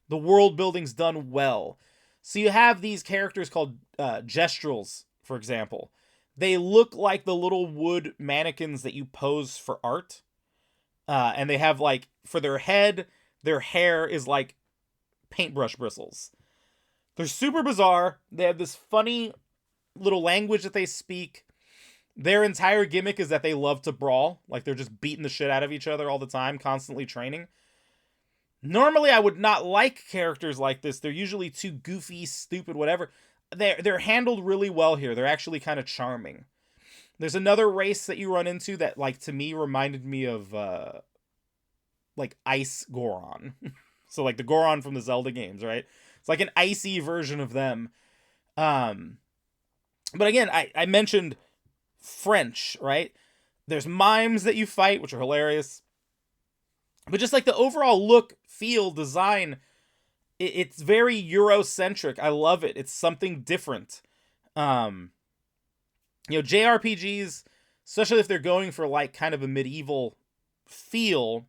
The world building's done well. So you have these characters called gestrels, for example. They look like the little wood mannequins that you pose for art. And they have, like, for their head, their hair is like paintbrush bristles. They're super bizarre. They have this funny little language that they speak. Their entire gimmick is that they love to brawl. Like, they're just beating the shit out of each other all the time, constantly training. Normally, I would not like characters like this. They're usually too goofy, stupid, whatever. They're handled really well here. They're actually kind of charming. There's another race that you run into that, like, to me reminded me of, like, Ice Goron. So, like, the Goron from the Zelda games, right? It's like an icy version of them. But again, I mentioned French, right? There's mimes that you fight, which are hilarious. But just, like, the overall look, feel, design, it's very Eurocentric. I love it. It's something different. JRPGs, especially if they're going for, like, kind of a medieval feel,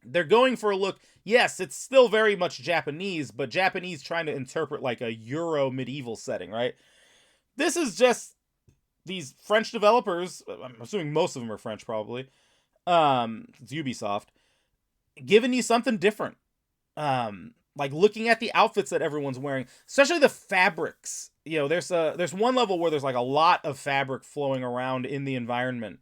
they're going for a look. Yes, it's still very much Japanese, but Japanese trying to interpret, like, a Euro medieval setting, right? This is just these French developers, I'm assuming most of them are French, probably. It's Ubisoft, giving you something different. Like, looking at the outfits that everyone's wearing, especially the fabrics. There's one level where there's, like, a lot of fabric flowing around in the environment.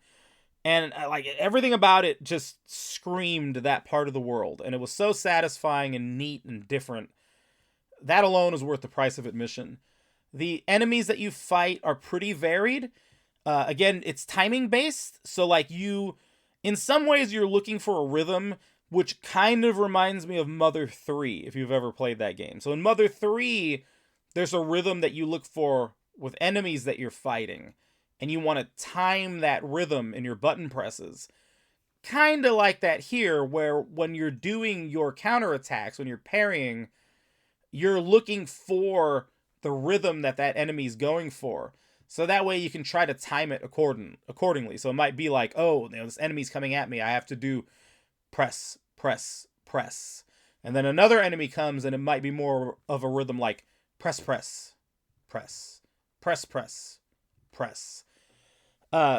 And, like, everything about it just screamed that part of the world. And it was so satisfying and neat and different. That alone is worth the price of admission. The enemies that you fight are pretty varied. Again, it's timing based. So, like, in some ways, you're looking for a rhythm, which kind of reminds me of Mother 3, if you've ever played that game. So in Mother 3, there's a rhythm that you look for with enemies that you're fighting. And you want to time that rhythm in your button presses. Kind of like that here, where when you're doing your counterattacks, when you're parrying, you're looking for the rhythm that enemy's going for. So that way you can try to time it accordingly. So it might be like, oh, this enemy's coming at me. I have to do press, press, press. And then another enemy comes and it might be more of a rhythm like press, press, press, press, press, press.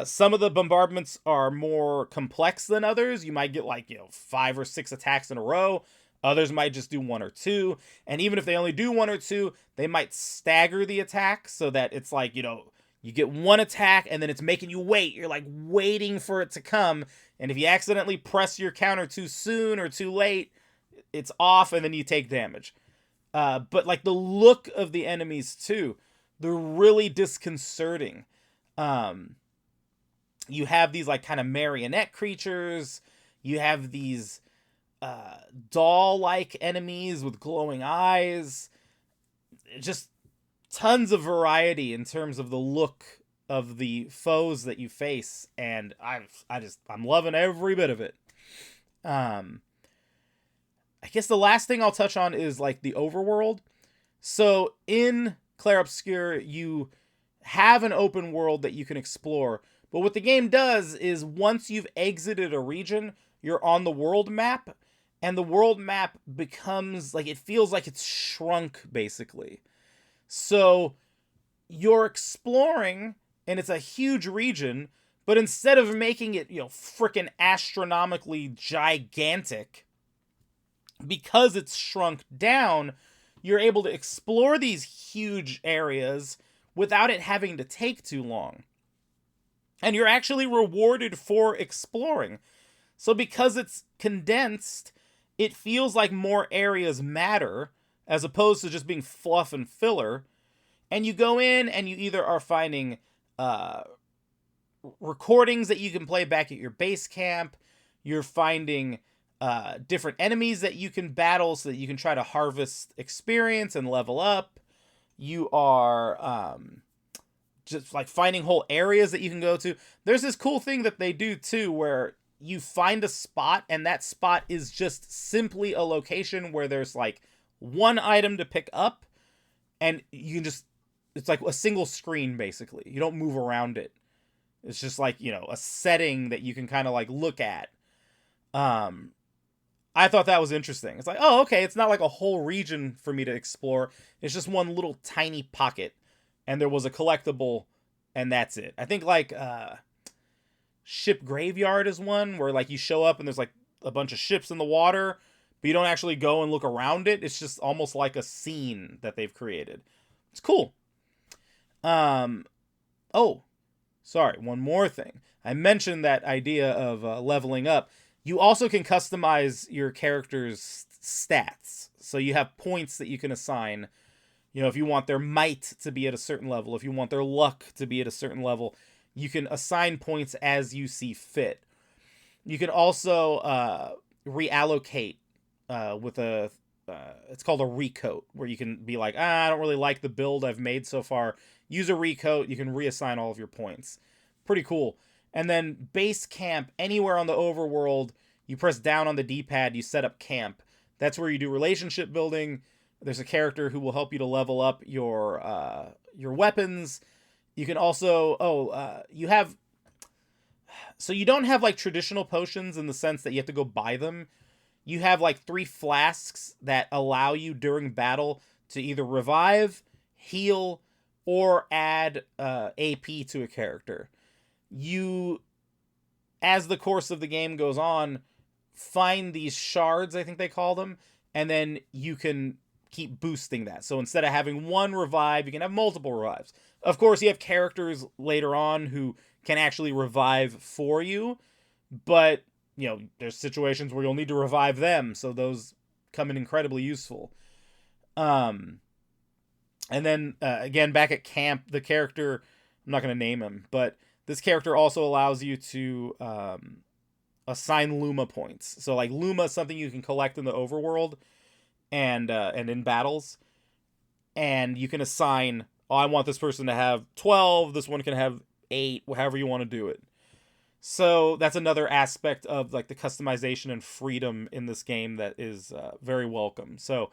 Some of the bombardments are more complex than others. You might get 5 or 6 attacks in a row. Others might just do 1 or 2. And even if they only do 1 or 2, they might stagger the attack so that it's you get 1 attack and then it's making you wait. You're waiting for it to come. And if you accidentally press your counter too soon or too late, it's off and then you take damage. But the look of the enemies too, they're really disconcerting. You have these kind of marionette creatures. You have these doll-like enemies with glowing eyes. Just tons of variety in terms of the look of the foes that you face, and I'm loving every bit of it. I guess the last thing I'll touch on is the overworld. So in Clair Obscur, you have an open world that you can explore, but what the game does is once you've exited a region, you're on the world map. And the world map becomes, it feels like it's shrunk, basically. So, you're exploring, and it's a huge region, but instead of making it, frickin' astronomically gigantic, because it's shrunk down, you're able to explore these huge areas without it having to take too long. And you're actually rewarded for exploring. So, because it's condensed, it feels like more areas matter as opposed to just being fluff and filler. And you go in and you either are finding recordings that you can play back at your base camp. You're finding different enemies that you can battle so that you can try to harvest experience and level up. You are just finding whole areas that you can go to. There's this cool thing that they do too where you find a spot, and that spot is just simply a location where there's one item to pick up, and you can just, it's a single screen basically. You don't move around it. It's just a setting that you can kind of look at. I thought that was interesting. It's oh, okay, it's not a whole region for me to explore. It's just one little tiny pocket, and there was a collectible, and that's it. I think Ship Graveyard is one where you show up and there's a bunch of ships in the water, but you don't actually go and look around it. It's just almost like a scene that they've created. It's cool. Oh, sorry, one more thing. I mentioned that idea of leveling up. You also can customize your character's stats. So you have points that you can assign. If you want their might to be at a certain level, if you want their luck to be at a certain level, you can assign points as you see fit. You can also reallocate with it's called a recoat, where you can be I don't really like the build I've made so far. Use a recoat, you can reassign all of your points. Pretty cool. And then base camp, anywhere on the overworld, you press down on the D-pad, you set up camp. That's where you do relationship building. There's a character who will help you to level up your weapons. You can also, you have, so you don't have traditional potions in the sense that you have to go buy them. You have 3 flasks that allow you during battle to either revive, heal, or add AP to a character. You, as the course of the game goes on, find these shards, I think they call them, and then you can keep boosting that. So instead of having 1 revive, you can have multiple revives. Of course, you have characters later on who can actually revive for you, but, there's situations where you'll need to revive them, so those come in incredibly useful. And then, again, back at camp, the character, I'm not going to name him, but this character also allows you to assign Luma points. So, Luma is something you can collect in the overworld and in battles, and you can assign, I want this person to have 12, this one can have 8, however you want to do it. So that's another aspect of the customization and freedom in this game that is very welcome. So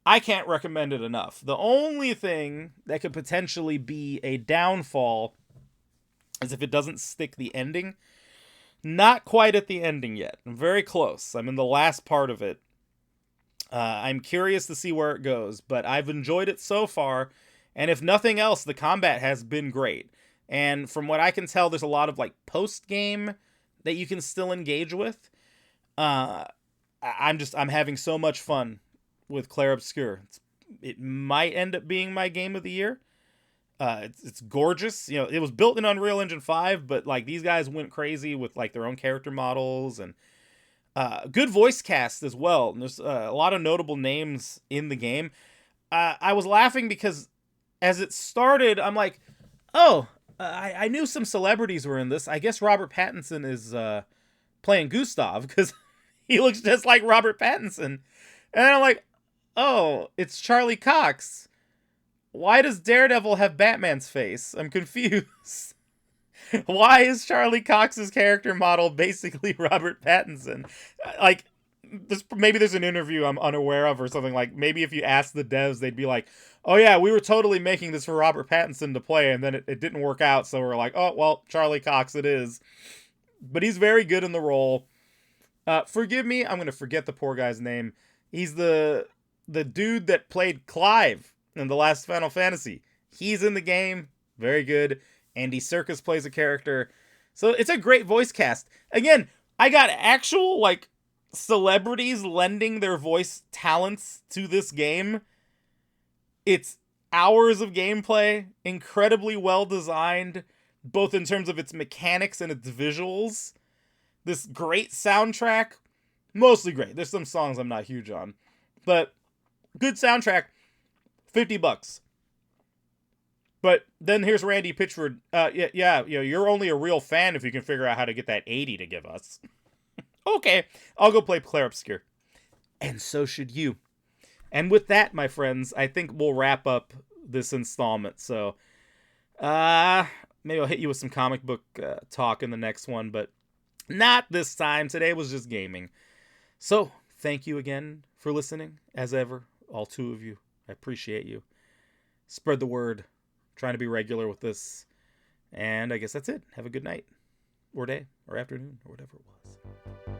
I can't recommend it enough. The only thing that could potentially be a downfall is if it doesn't stick the ending. Not quite at the ending yet. I'm very close. I'm in the last part of it. I'm curious to see where it goes, but I've enjoyed it so far. And if nothing else, the combat has been great. And from what I can tell, there's a lot of like post game that you can still engage with. I'm having so much fun with Clair Obscur. It might end up being my game of the year. It's gorgeous. You know, it was built in Unreal Engine 5, but like these guys went crazy with like their own character models and good voice cast as well. And there's a lot of notable names in the game. I was laughing because as it started, I'm like, oh, I knew some celebrities were in this. I guess Robert Pattinson is playing Gustav because he looks just like Robert Pattinson. And then I'm like, oh, it's Charlie Cox. Why does Daredevil have Batman's face? I'm confused. Why is Charlie Cox's character model basically Robert Pattinson? Like, maybe there's an interview I'm unaware of or something. Like, maybe if you ask the devs, they'd be like, oh yeah, we were totally making this for Robert Pattinson to play, and then it didn't work out, so we're like, oh, well, Charlie Cox it is. But he's very good in the role. Forgive me, I'm going to forget the poor guy's name. He's the dude that played Clive in the last Final Fantasy. He's in the game. Very good. Andy Serkis plays a character. So it's a great voice cast. Again, I got actual, like, celebrities lending their voice talents to this game. It's hours of gameplay, incredibly well designed, both in terms of its mechanics and its visuals. This great soundtrack, mostly great. There's some songs I'm not huge on, but good soundtrack, $50. But then here's Randy Pitchford. Yeah, you know, you're only a real fan if you can figure out how to get that 80 to give us. Okay, I'll go play Clair Obscur. And so should you. And with that, my friends, I think we'll wrap up this installment. So, maybe I'll hit you with some comic book talk in the next one, but not this time. Today was just gaming. So, thank you again for listening, as ever, all two of you. I appreciate you. Spread the word. Trying to be regular with this. And I guess that's it. Have a good night, or day, or afternoon, or whatever it was.